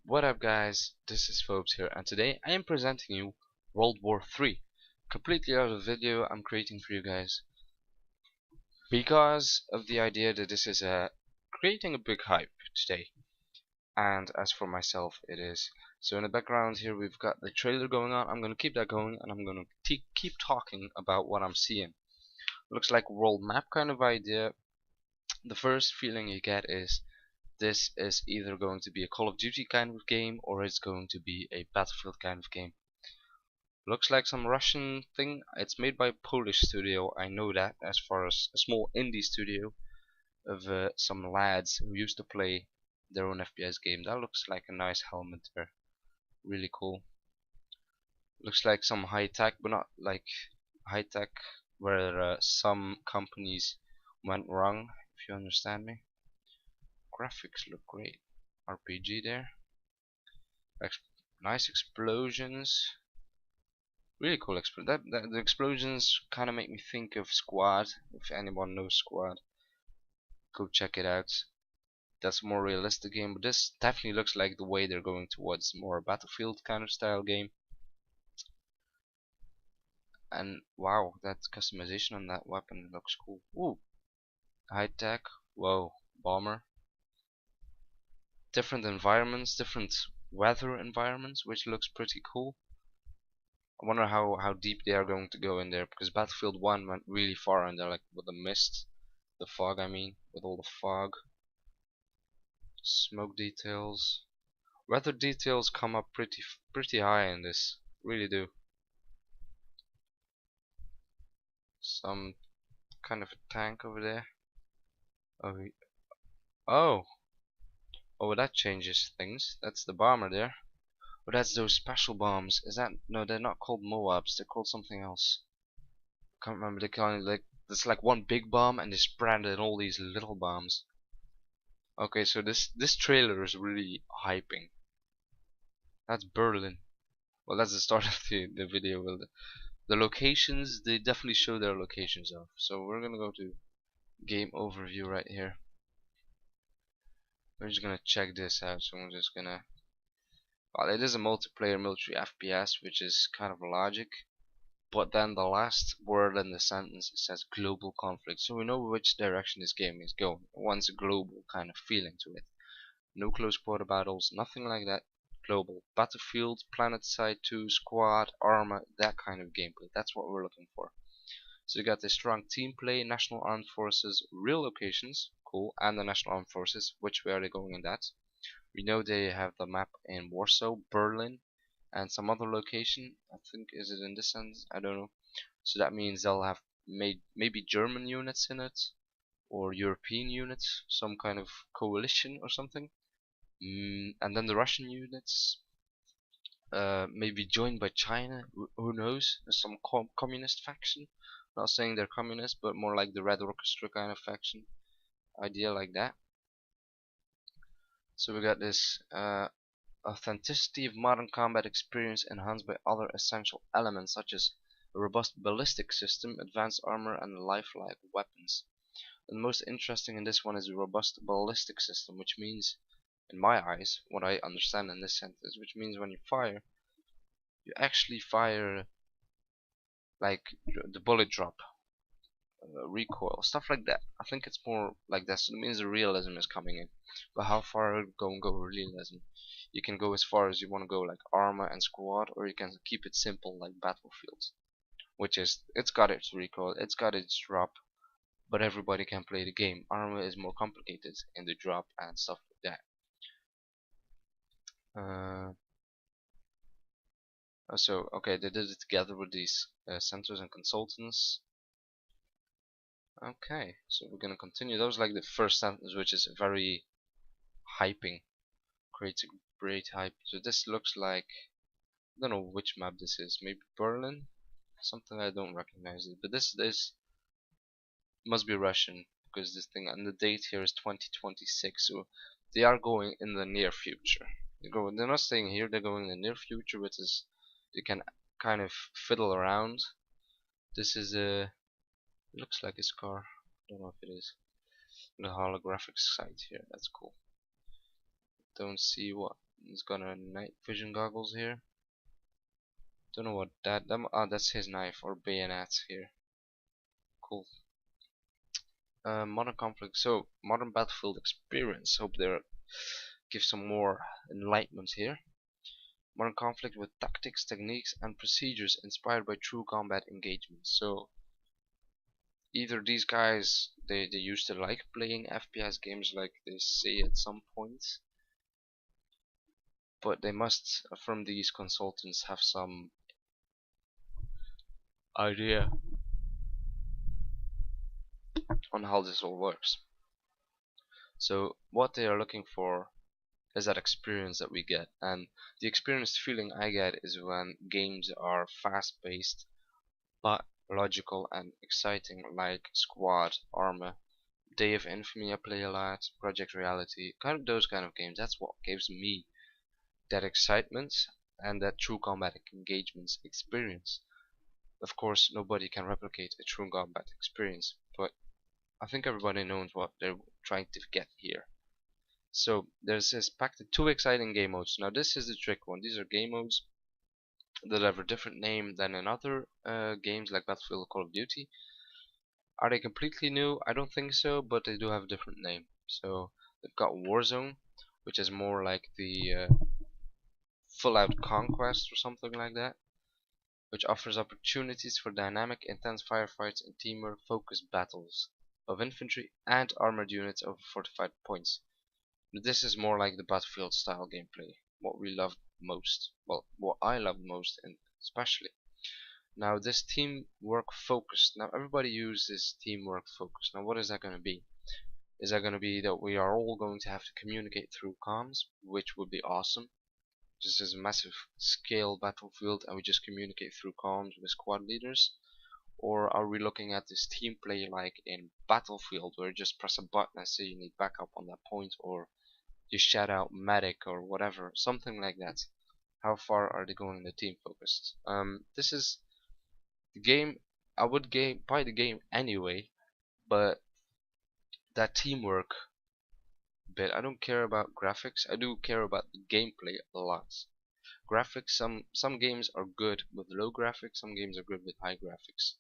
What up guys, this is Phobes here and today I am presenting you World War 3. Completely out of video I'm creating for you guys because of the idea that this is creating a big hype today. And as for myself it is. So in the background here we've got the trailer going on. I'm gonna keep that going and I'm gonna keep talking about what I'm seeing. Looks like a world map kind of idea. The first feeling you get is this is either going to be a Call of Duty kind of game or it's going to be a Battlefield kind of game. Looks like some Russian thing. It's made by a Polish studio, I know that, as far as a small indie studio of some lads who used to play their own FPS game. That looks like a nice helmet there. Really cool. Looks like some high tech, but not like high tech where some companies went wrong, if you understand me. Graphics look great. RPG there. Ex nice explosions. Really cool the explosions kind of make me think of Squad. If anyone knows Squad, go check it out. That's a more realistic game, but this definitely looks like the way they're going towards more Battlefield kind of style game. And wow, that customization on that weapon looks cool. Ooh, high tech. Whoa, bomber. Different environments, different weather environments, which looks pretty cool. I wonder how deep they are going to go in there, because Battlefield 1 went really far in there, like with the mist, the fog I mean, with all the fog. Smoke details. Weather details come up pretty high in this, really do. Some kind of a tank over there. Oh, oh, oh, that changes things. That's the bomber there. Oh, that's those special bombs. Is that? No, they're not called Moabs. They're called something else. Can't remember. They kind of like it's like one big bomb and they spread it in all these little bombs. Okay, so this trailer is really hyping. That's Berlin. Well, that's the start of the video. Well, the locations, they definitely show their locations off. So we're gonna go to game overview right here. We're just gonna check this out. So I'm just gonna. Well, it is a multiplayer military FPS, which is kind of logic. But then the last word in the sentence says global conflict, so we know which direction this game is going. It wants a global kind of feeling to it. No close quarter battles, nothing like that. Global. Battlefield, PlanetSide 2, Squad, Arma, that kind of gameplay. That's what we're looking for. So you got the strong team play, National Armed Forces, real locations, cool, and the National Armed Forces. Which way are they going in that? We know they have the map in Warsaw, Berlin, and some other location. I think, is it in this sense? I don't know. So that means they'll have maybe German units in it, or European units, some kind of coalition or something. And then the Russian units, maybe joined by China. Who knows? Some communist faction. Not saying they're communist, but more like the Red Orchestra kind of faction. Idea like that. So we got this authenticity of modern combat experience enhanced by other essential elements such as a robust ballistic system, advanced armor, and lifelike weapons. And the most interesting in this one is a robust ballistic system, which means, in my eyes, what I understand in this sentence, which means when you fire, you actually fire like the bullet drop, recoil, stuff like that. I think it's more like that, so it means the realism is coming in. But how far go realism? You can go as far as you want to go, like Arma and Squad, or you can keep it simple like Battlefield, which is it's got its recoil, it's got its drop, but everybody can play the game. Arma is more complicated in the drop and stuff like that. So okay, they did it together with these centers and consultants. Okay, so we're gonna continue. That was like the first sentence, which is very hyping, creates a great hype. So this looks like, I don't know which map this is. Maybe Berlin, something I don't recognize it. But this must be Russian because this thing and the date here is 2026. So they are going in the near future. They're not staying here. They're going in the near future, which is they can kind of fiddle around. This is a looks like a car. I don't know if it is. The holographic site here. That's cool. Don't see what He's got a night vision goggles here. Don't know what that's his knife or bayonet here. Cool. Modern conflict. So modern battlefield experience. Hope they give some more enlightenment here. Modern conflict with tactics, techniques, and procedures inspired by true combat engagements. So either these guys they used to like playing FPS games, like they say at some points, but they must, from these consultants, have some idea on how this all works. So what they are looking for is that experience that we get, and the experienced feeling I get is when games are fast-paced but logical and exciting, like Squad, Arma, Day of Infamy I play a lot, Project Reality, kind of those kind of games. That's what gives me that excitement and that true combat engagements experience. Of course, nobody can replicate a true combat experience, but I think everybody knows what they're trying to get here. So there's this packed two exciting game modes. Now this is the trick one. These are game modes that have a different name than in other games like Battlefield or Call of Duty. Are they completely new? I don't think so, but they do have a different name. So they've got Warzone, which is more like the full-out conquest or something like that, which offers opportunities for dynamic, intense firefights and teamwork-focused battles of infantry and armored units over fortified points. This is more like the Battlefield style gameplay, what we love most. Well, what I love most, and especially. Now, this teamwork focus. Now, everybody uses teamwork focus. Now, what is that going to be? Is that going to be that we are all going to have to communicate through comms, which would be awesome? This is a massive scale battlefield, and we just communicate through comms with squad leaders? Or are we looking at this team play like in Battlefield, where you just press a button and say you need backup on that point, or you shout out medic or whatever, something like that? How far are they going in the team focused? This is the game. I would buy the game anyway, but that teamwork bit, I don't care about graphics. I do care about the gameplay a lot. Graphics, some games are good with low graphics, some games are good with high graphics,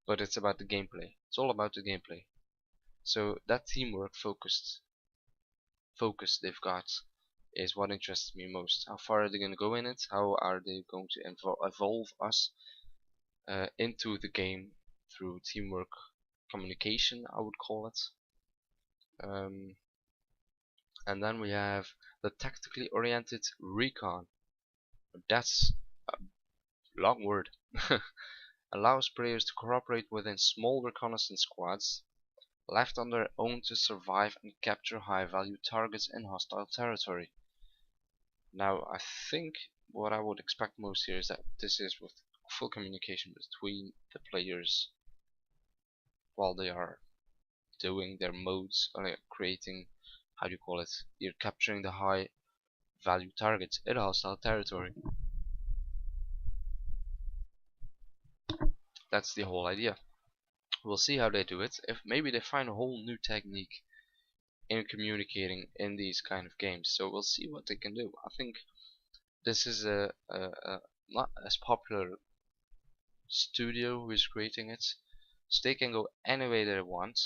but it's about the gameplay. It's all about the gameplay. So that teamwork focus they've got is what interests me most. How far are they going to go in it? How are they going to evolve us into the game through teamwork communication, I would call it. Um, and then we have the tactically oriented recon. That's a long word. Allows players to cooperate within small reconnaissance squads left on their own to survive and capture high-value targets in hostile territory. Now, I think what I would expect most here is that this is with full communication between the players while they are doing their modes, creating, how do you call it? You're capturing the high value targets in hostile territory. That's the whole idea. We'll see how they do it. If maybe they find a whole new technique in communicating in these kind of games. So we'll see what they can do. I think this is a not as popular studio who is creating it, so they can go any way they want,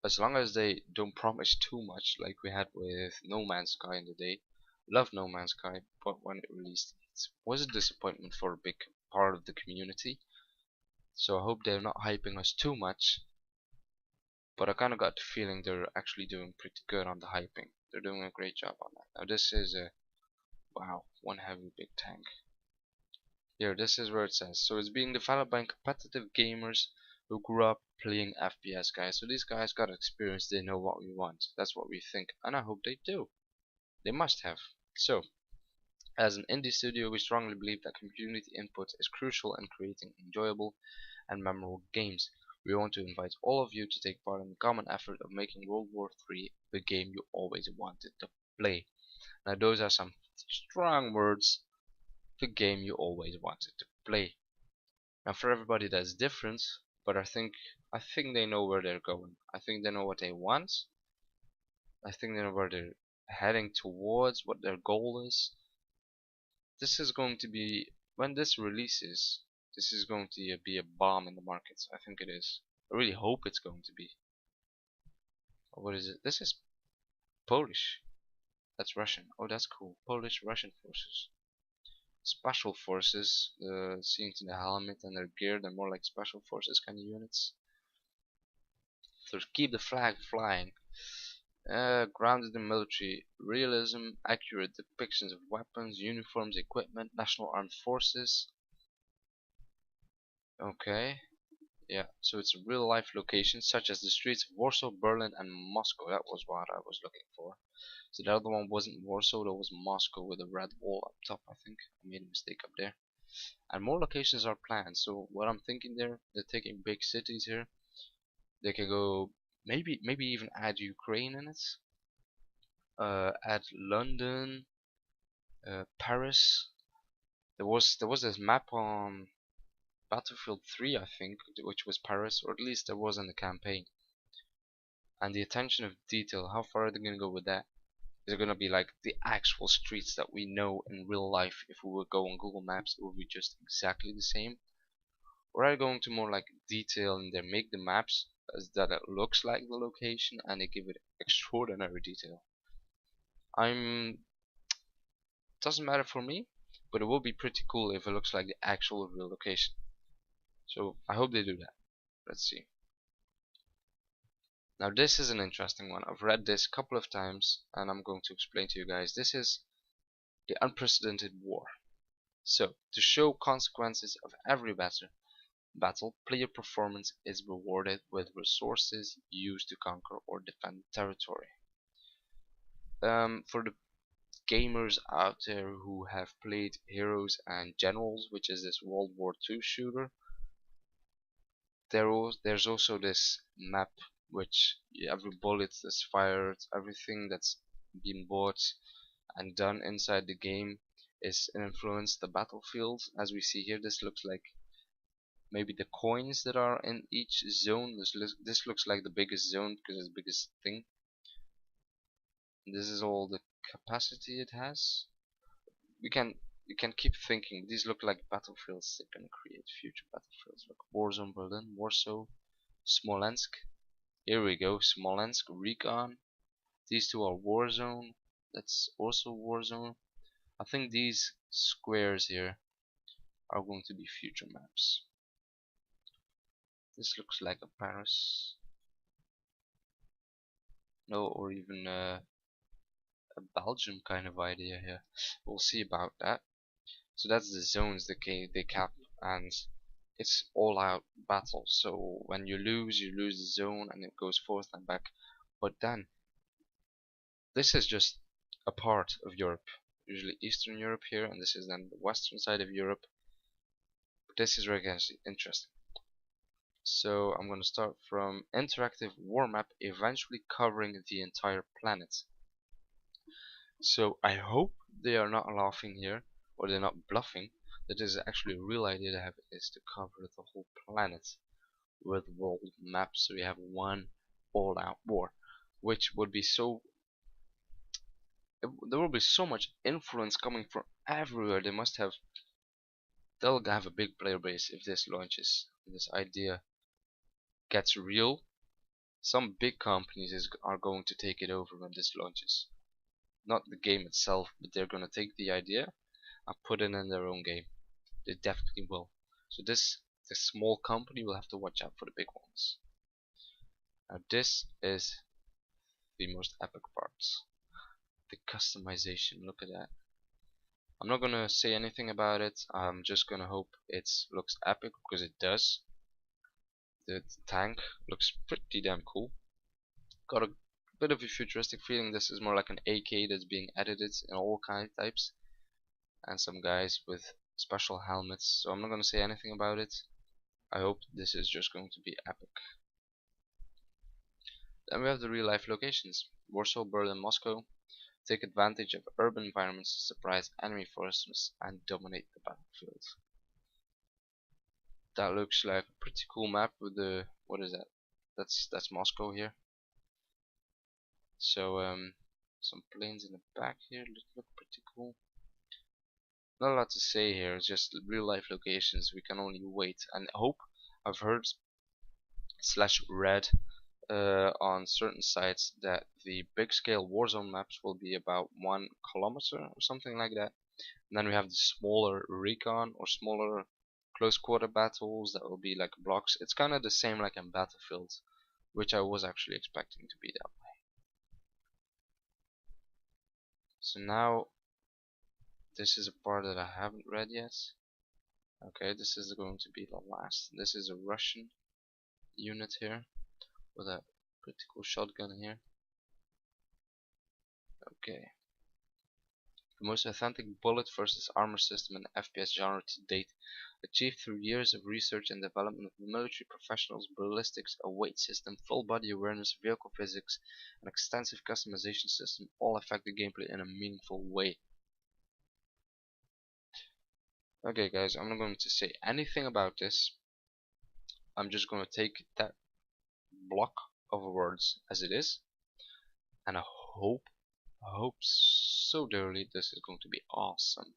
as long as they don't promise too much, like we had with No Man's Sky in the day. Love No Man's Sky, but when it released, it was a disappointment for a big part of the community. So I hope they're not hyping us too much, but I kind of got the feeling they're actually doing pretty good on the hyping. They're doing a great job on that. Now this is a wow, one heavy big tank. Here, this is where it says. So it's being developed by competitive gamers who grew up playing FPS, guys. So these guys got experience, they know what we want. That's what we think, and I hope they do. They must have. So, as an indie studio, we strongly believe that community input is crucial in creating enjoyable and memorable games. We want to invite all of you to take part in the common effort of making World War III the game you always wanted to play. Now those are some strong words. The game you always wanted to play. Now for everybody that's different, but I think they know where they're going. I think they know what they want. I think they know where they're heading towards, what their goal is. This is going to be, when this releases, this is going to be a bomb in the markets. I think it is. I really hope it's going to be. What is it? This is Polish. That's Russian. Oh, that's cool. Polish Russian forces. Special forces. Seen to the helmet and their gear, they're more like special forces kind of units. So keep the flag flying. Grounded in military realism, accurate depictions of weapons, uniforms, equipment, national armed forces. Okay. Yeah, so it's real life locations such as the streets of Warsaw, Berlin, and Moscow. That was what I was looking for. So the other one wasn't Warsaw, that was Moscow with a red wall up top, I think. I made a mistake up there. And more locations are planned. So what I'm thinking there, they're taking big cities here. They can go, maybe even add Ukraine in it. Add London, Paris. There was this map on Battlefield 3, I think, which was Paris, or at least there was in the campaign. And the attention of detail, how far are they going to go with that? Is it going to be like the actual streets that we know in real life? If we would go on Google Maps, it would be just exactly the same? Or are they going to more like detail and they make the maps as that it looks like the location and they give it extraordinary detail? Doesn't matter for me, but it will be pretty cool if it looks like the actual real location. So I hope they do that. Let's see. Now this is an interesting one. I've read this a couple of times and I'm going to explain to you guys. This is the unprecedented war. So, to show consequences of every battle, player performance is rewarded with resources used to conquer or defend territory. For the gamers out there who have played Heroes and Generals, which is this World War II shooter, there's also this map which every bullet that's fired, everything that's been bought and done inside the game is influenced the battlefield. As we see here, this looks like maybe the coins that are in each zone. This looks like the biggest zone because it's the biggest thing. This is all the capacity it has. You can keep thinking. These look like battlefields. They're gonna create future battlefields. Like Warzone Berlin, Warsaw, Smolensk. Here we go, Smolensk, Recon. These two are Warzone. That's also Warzone. I think these squares here are going to be future maps. This looks like a Paris. No, or even a Belgium kind of idea here. We'll see about that. So that's the zones they cap, and it's all out battle. So when you lose the zone and it goes forth and back. But then this is just a part of Europe, usually Eastern Europe here, and this is then the western side of Europe. But this is really interesting. So I'm going to start from interactive war map, eventually covering the entire planet. So I hope they are not laughing here, or they're not bluffing. That is actually a real idea they have, is to cover the whole planet with world maps. So we have one all-out war, which would be so. There will be so much influence coming from everywhere. They'll have a big player base if this launches. This idea gets real. Some big companies are going to take it over when this launches. Not the game itself, but they're going to take the idea and put it in their own game. They definitely will. So this small company will have to watch out for the big ones. Now this is the most epic parts. The customization, look at that. I'm not gonna say anything about it. I'm just gonna hope it looks epic, because it does. The tank looks pretty damn cool. Got a bit of a futuristic feeling. This is more like an AK that's being edited in all kind of types, and some guys with special helmets. So I'm not gonna say anything about it. I hope this is just going to be epic. Then we have the real life locations. Warsaw, Berlin, Moscow. Take advantage of urban environments to surprise enemy forces and dominate the battlefield. That looks like a pretty cool map with the, what is that? That's Moscow here. So Some planes in the back here look pretty cool. Not a lot to say here, it's just real life locations. We can only wait and hope. I've heard slash read on certain sites that the big scale Warzone maps will be about 1 kilometer or something like that. And then we have the smaller recon or smaller close quarter battles that will be like blocks. It's kind of the same like in Battlefield, which I was actually expecting to be that way. So now this is a part that I haven't read yet. Okay, this is going to be the last. This is a Russian unit here with a pretty cool shotgun here. Okay. The most authentic bullet versus armor system in the FPS genre to date, achieved through years of research and development of military professionals, ballistics, a weight system, full body awareness, vehicle physics, and extensive customization system all affect the gameplay in a meaningful way. Okay guys, I'm not going to say anything about this. I'm just going to take that block of words as it is, and I hope so dearly this is going to be awesome,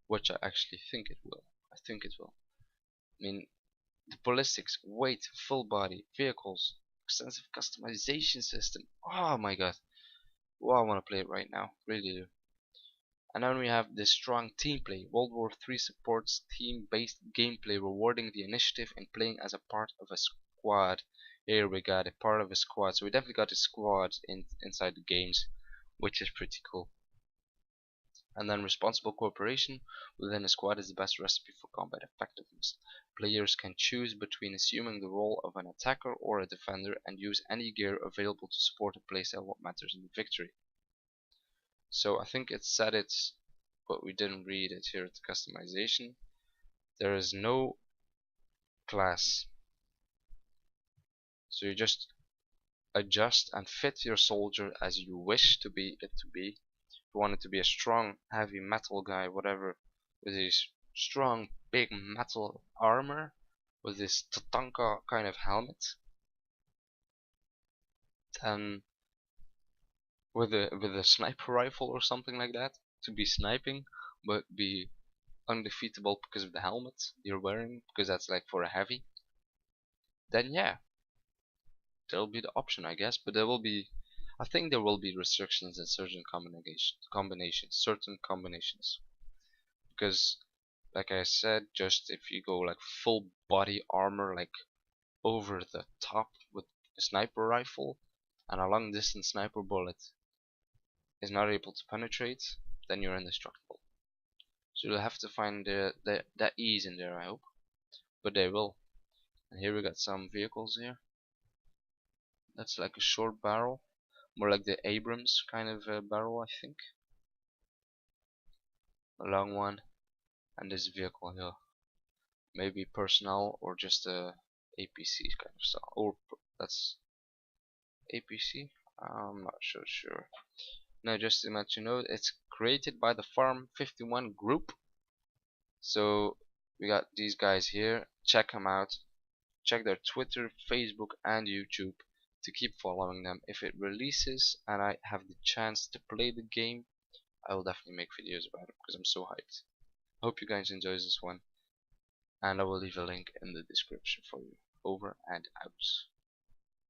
which I actually think it will. I think it will. I mean, the ballistics, weight, full body, vehicles, extensive customization system. Oh my god. Well, I want to play it right now. Really do. And then we have the strong team play. World War III supports team-based gameplay, rewarding the initiative and playing as a part of a squad. Here we got a part of a squad. So we definitely got a squad inside the games, which is pretty cool. And then responsible cooperation within a squad is the best recipe for combat effectiveness. Players can choose between assuming the role of an attacker or a defender and use any gear available to support a playstyle what matters in the victory. So I think it said it, but we didn't read it here at the customization. There is no class. So you just adjust and fit your soldier as you wish to be it to be. You want it to be a strong, heavy metal guy, whatever, with his strong, big metal armor, with this Tatanka kind of helmet, then with a sniper rifle or something like that, to be sniping, but be undefeatable because of the helmet you're wearing, because that's like for a heavy. Then yeah, there'll be the option, I guess, but there will be. I think there will be restrictions in certain certain combinations, because like I said, just if you go like full body armor, like over the top with a sniper rifle, and a long distance sniper bullet is not able to penetrate, then you're indestructible. So you'll have to find that ease in there, I hope, but they will. And here we got some vehicles here. That's like a short barrel, more like the Abrams kind of barrel, I think. A long one, and this vehicle here, maybe personnel or just a APC kind of style, or that's APC. I'm not so sure. Now, just to let you know, it's created by the Farm 51 group. So we got these guys here. Check them out. Check their Twitter, Facebook, and YouTube to keep following them. If it releases and I have the chance to play the game, I will definitely make videos about it because I'm so hyped. Hope you guys enjoy this one, and I will leave a link in the description for you. Over and out.